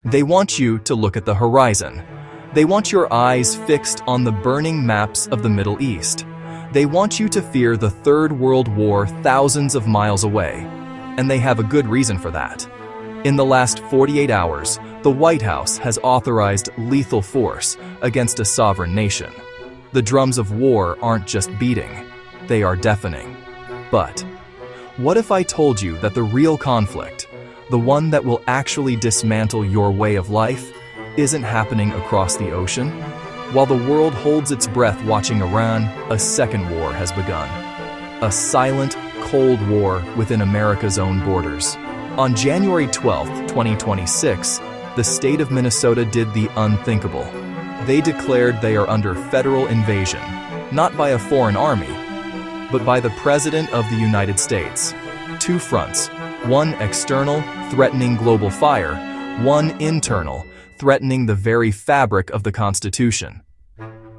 They want you to look at the horizon. They want your eyes fixed on the burning maps of the Middle East. They want you to fear the Third World War thousands of miles away. And they have a good reason for that. In the last 48 hours, the White House has authorized lethal force against a sovereign nation. The drums of war aren't just beating, they are deafening. But what if I told you that the real conflict, the one that will actually dismantle your way of life, isn't happening across the ocean? While the world holds its breath watching Iran, a second war has begun. A silent, cold war within America's own borders. On January 12, 2026, the state of Minnesota did the unthinkable. They declared they are under federal invasion, not by a foreign army, but by the President of the United States. Two fronts, one external, threatening global fire, one internal, threatening the very fabric of the Constitution.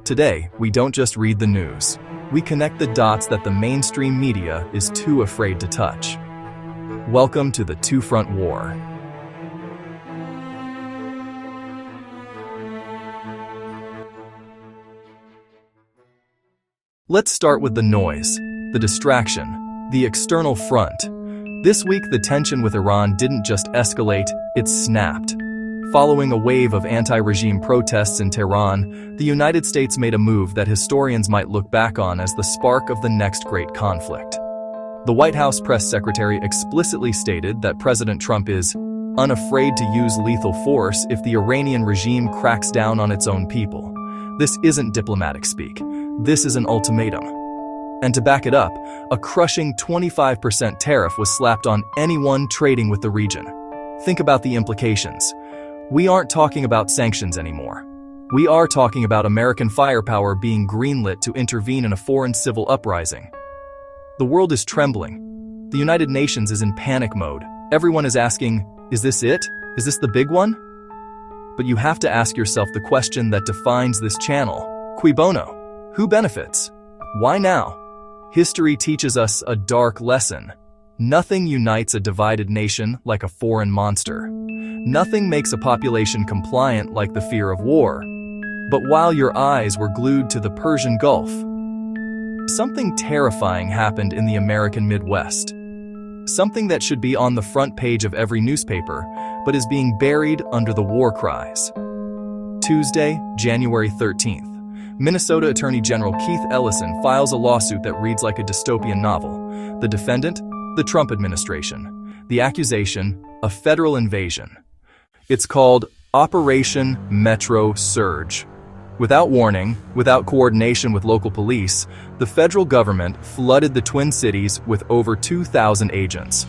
Today, we don't just read the news. We connect the dots that the mainstream media is too afraid to touch. Welcome to the two-front war. Let's start with the noise, the distraction, the external front. This week, the tension with Iran didn't just escalate, it snapped. Following a wave of anti-regime protests in Tehran, the United States made a move that historians might look back on as the spark of the next great conflict. The White House press secretary explicitly stated that President Trump is unafraid to use lethal force if the Iranian regime cracks down on its own people. This isn't diplomatic speak. This is an ultimatum. And to back it up, a crushing 25% tariff was slapped on anyone trading with the region. Think about the implications. We aren't talking about sanctions anymore. We are talking about American firepower being greenlit to intervene in a foreign civil uprising. The world is trembling. The United Nations is in panic mode. Everyone is asking, is this it? Is this the big one? But you have to ask yourself the question that defines this channel. Cui bono? Who benefits? Why now? History teaches us a dark lesson. Nothing unites a divided nation like a foreign monster. Nothing makes a population compliant like the fear of war. But while your eyes were glued to the Persian Gulf, something terrifying happened in the American Midwest. Something that should be on the front page of every newspaper, but is being buried under the war cries. Tuesday, January 13th. Minnesota Attorney General Keith Ellison files a lawsuit that reads like a dystopian novel. The defendant, the Trump administration. The accusation, a federal invasion. It's called Operation Metro Surge. Without warning, without coordination with local police, the federal government flooded the Twin Cities with over 2,000 agents.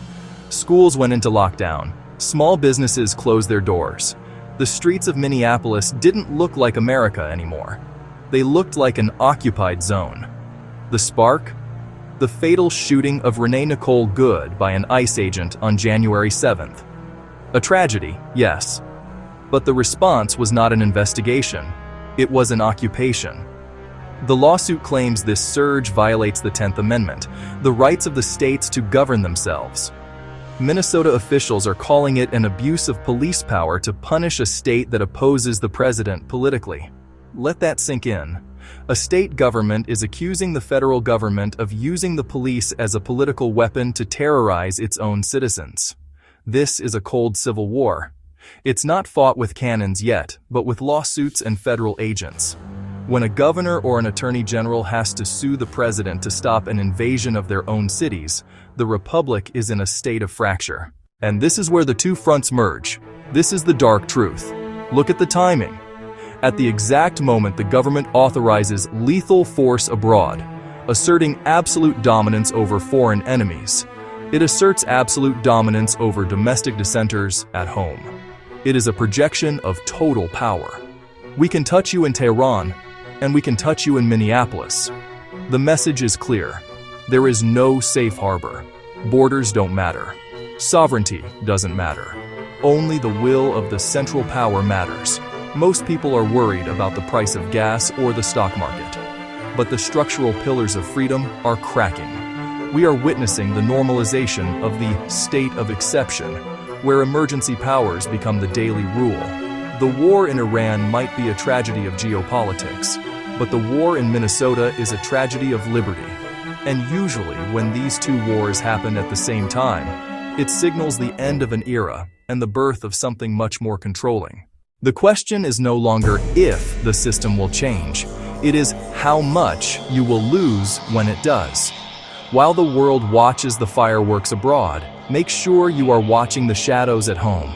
Schools went into lockdown. Small businesses closed their doors. The streets of Minneapolis didn't look like America anymore. They looked like an occupied zone. The spark? The fatal shooting of Renee Nicole Good by an ICE agent on January 7th. A tragedy, yes. But the response was not an investigation. It was an occupation. The lawsuit claims this surge violates the 10th Amendment, the rights of the states to govern themselves. Minnesota officials are calling it an abuse of police power to punish a state that opposes the president politically. Let that sink in. A state government is accusing the federal government of using the police as a political weapon to terrorize its own citizens. This is a cold civil war. It's not fought with cannons yet, but with lawsuits and federal agents. When a governor or an attorney general has to sue the president to stop an invasion of their own cities, the republic is in a state of fracture. And this is where the two fronts merge. This is the dark truth. Look at the timing. At the exact moment the government authorizes lethal force abroad, asserting absolute dominance over foreign enemies, it asserts absolute dominance over domestic dissenters at home. It is a projection of total power. We can touch you in Tehran, and we can touch you in Minneapolis. The message is clear. There is no safe harbor. Borders don't matter. Sovereignty doesn't matter. Only the will of the central power matters. Most people are worried about the price of gas or the stock market. But the structural pillars of freedom are cracking. We are witnessing the normalization of the state of exception, where emergency powers become the daily rule. The war in Iran might be a tragedy of geopolitics, but the war in Minnesota is a tragedy of liberty. And usually, when these two wars happen at the same time, it signals the end of an era and the birth of something much more controlling. The question is no longer if the system will change, it is how much you will lose when it does. While the world watches the fireworks abroad, make sure you are watching the shadows at home,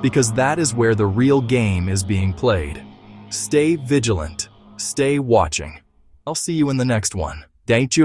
because that is where the real game is being played. Stay vigilant, stay watching. I'll see you in the next one. Thank you.